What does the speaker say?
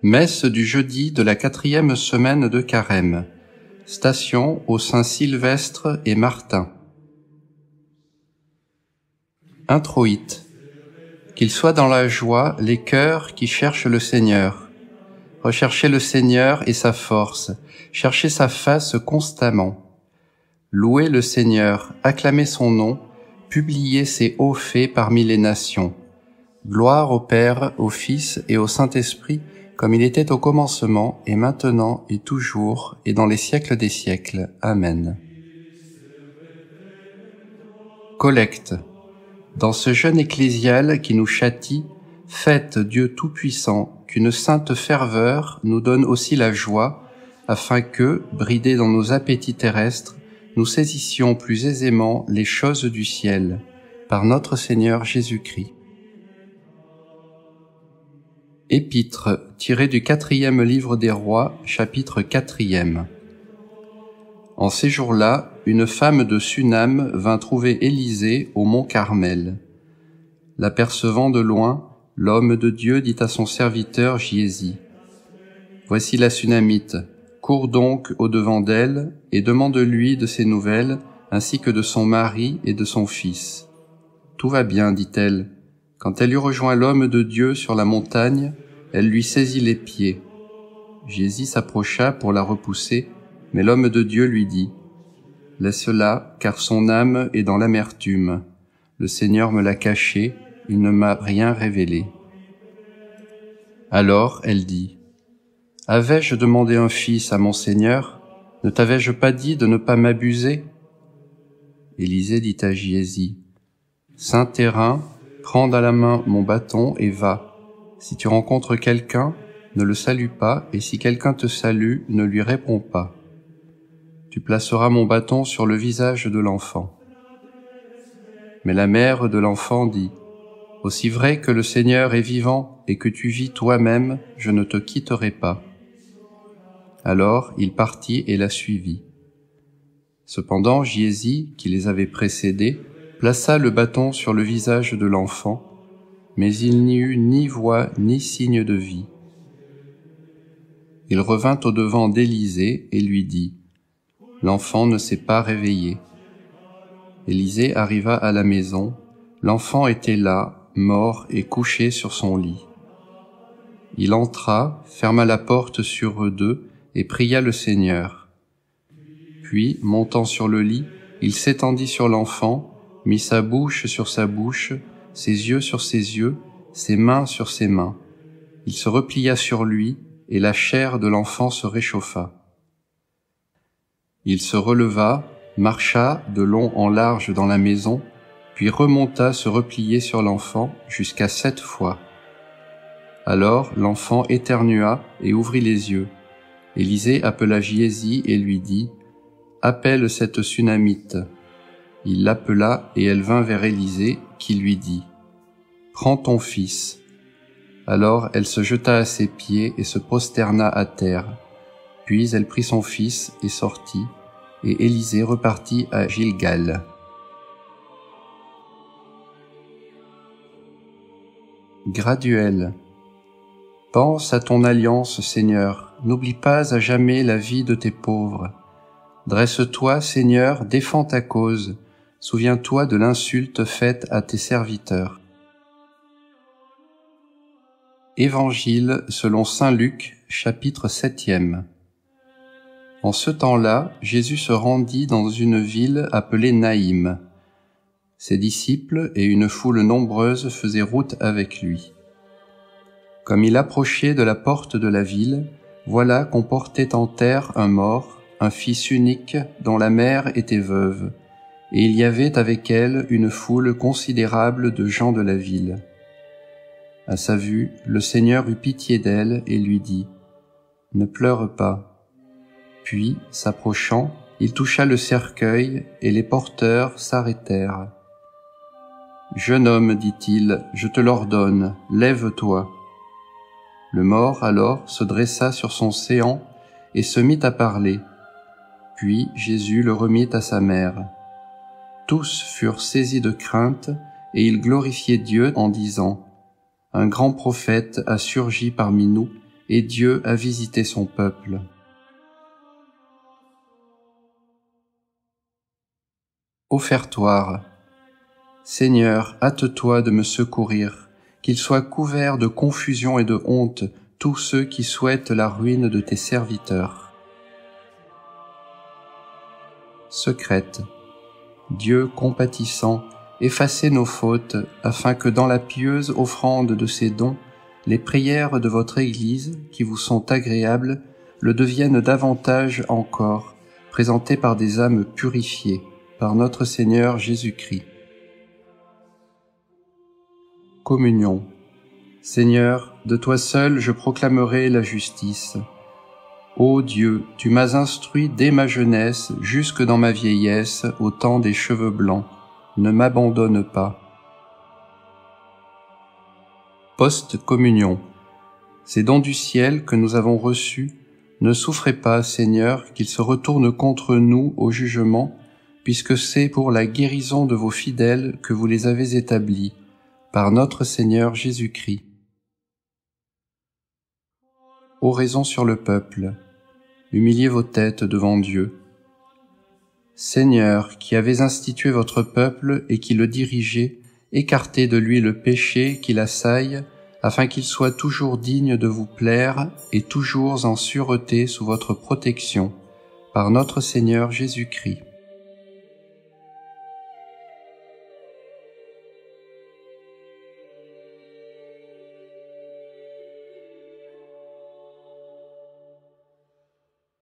Messe du jeudi de la 4e semaine de Carême. Station aux Saints Sylvestre et Martin. Introïte. Qu'ils soient dans la joie les cœurs qui cherchent le Seigneur. Recherchez le Seigneur et sa force, cherchez sa face constamment. Louez le Seigneur, acclamez son nom, publiez ses hauts faits parmi les nations. Gloire au Père, au Fils et au Saint-Esprit, comme il était au commencement, et maintenant, et toujours, et dans les siècles des siècles. Amen. Collecte. Dans ce jeûne ecclésial qui nous châtie, faites Dieu Tout-Puissant qu'une sainte ferveur nous donne aussi la joie, afin que, bridés dans nos appétits terrestres, nous saisissions plus aisément les choses du ciel, par notre Seigneur Jésus-Christ. Épître tirée du 4e livre des Rois, chapitre 4e. En ces jours-là, une femme de Sunam vint trouver Élisée au mont Carmel. L'apercevant de loin, l'homme de Dieu dit à son serviteur Giési : « Voici la Sunamite, cours donc au-devant d'elle et demande-lui de ses nouvelles, ainsi que de son mari et de son fils. » « Tout va bien, dit-elle. » Quand elle eut rejoint l'homme de Dieu sur la montagne, elle lui saisit les pieds. Giési s'approcha pour la repousser, mais l'homme de Dieu lui dit : « Laisse-la, car son âme est dans l'amertume. Le Seigneur me l'a caché, il ne m'a rien révélé. » Alors elle dit : « Avais-je demandé un fils à mon Seigneur ? Ne t'avais-je pas dit de ne pas m'abuser ?» Élisée dit à Giési : « Saint terrain, prends dans la main mon bâton et va. Si tu rencontres quelqu'un, ne le salue pas, et si quelqu'un te salue, ne lui réponds pas. Tu placeras mon bâton sur le visage de l'enfant. » Mais la mère de l'enfant dit : « Aussi vrai que le Seigneur est vivant et que tu vis toi-même, je ne te quitterai pas. » Alors il partit et la suivit. Cependant Giési, qui les avait précédés, plaça le bâton sur le visage de l'enfant, mais il n'y eut ni voix ni signe de vie. Il revint au-devant d'Élisée et lui dit : « L'enfant ne s'est pas réveillé. » Élisée arriva à la maison, l'enfant était là, mort et couché sur son lit. Il entra, ferma la porte sur eux deux et pria le Seigneur. Puis, montant sur le lit, il s'étendit sur l'enfant, mit sa bouche sur sa bouche, ses yeux sur ses yeux, ses mains sur ses mains. Il se replia sur lui, et la chair de l'enfant se réchauffa. Il se releva, marcha de long en large dans la maison, puis remonta se replier sur l'enfant jusqu'à 7 fois. Alors l'enfant éternua et ouvrit les yeux. Élisée appela Giési et lui dit : « Appelle cette Sunamite. » Il l'appela et elle vint vers Élisée, qui lui dit : « Prends ton fils. » Alors elle se jeta à ses pieds et se prosterna à terre. Puis elle prit son fils et sortit, et Élisée repartit à Gilgal. Graduel. Pense à ton alliance, Seigneur, n'oublie pas à jamais la vie de tes pauvres. Dresse-toi, Seigneur, défends ta cause. Souviens-toi de l'insulte faite à tes serviteurs. Évangile selon saint Luc, chapitre 7e. En ce temps-là, Jésus se rendit dans une ville appelée Naïm. Ses disciples et une foule nombreuse faisaient route avec lui. Comme il approchait de la porte de la ville, voilà qu'on portait en terre un mort, un fils unique dont la mère était veuve. Et il y avait avec elle une foule considérable de gens de la ville. À sa vue, le Seigneur eut pitié d'elle et lui dit : « Ne pleure pas. » Puis, s'approchant, il toucha le cercueil et les porteurs s'arrêtèrent. « Jeune homme, dit-il, je te l'ordonne, lève-toi. » Le mort alors se dressa sur son séant et se mit à parler. Puis Jésus le remit à sa mère. Tous furent saisis de crainte, et ils glorifiaient Dieu en disant : « Un grand prophète a surgi parmi nous, et Dieu a visité son peuple. Offertoire. Seigneur, hâte-toi de me secourir, qu'ils soient couverts de confusion et de honte tous ceux qui souhaitent la ruine de tes serviteurs. Secrète. Dieu compatissant, effacez nos fautes, afin que dans la pieuse offrande de ces dons, les prières de votre Église, qui vous sont agréables, le deviennent davantage encore, présentées par des âmes purifiées, par notre Seigneur Jésus-Christ. Communion. Seigneur, de toi seul je proclamerai la justice. Ô Dieu, tu m'as instruit dès ma jeunesse jusque dans ma vieillesse au temps des cheveux blancs. Ne m'abandonne pas. Post-communion. Ces dons du ciel que nous avons reçus, ne souffrez pas, Seigneur, qu'ils se retournent contre nous au jugement, puisque c'est pour la guérison de vos fidèles que vous les avez établis, par notre Seigneur Jésus-Christ. Oraison sur le peuple. Humiliez vos têtes devant Dieu. Seigneur, qui avez institué votre peuple et qui le dirigez, écartez de lui le péché qui l'assaille, afin qu'il soit toujours digne de vous plaire et toujours en sûreté sous votre protection, par notre Seigneur Jésus-Christ.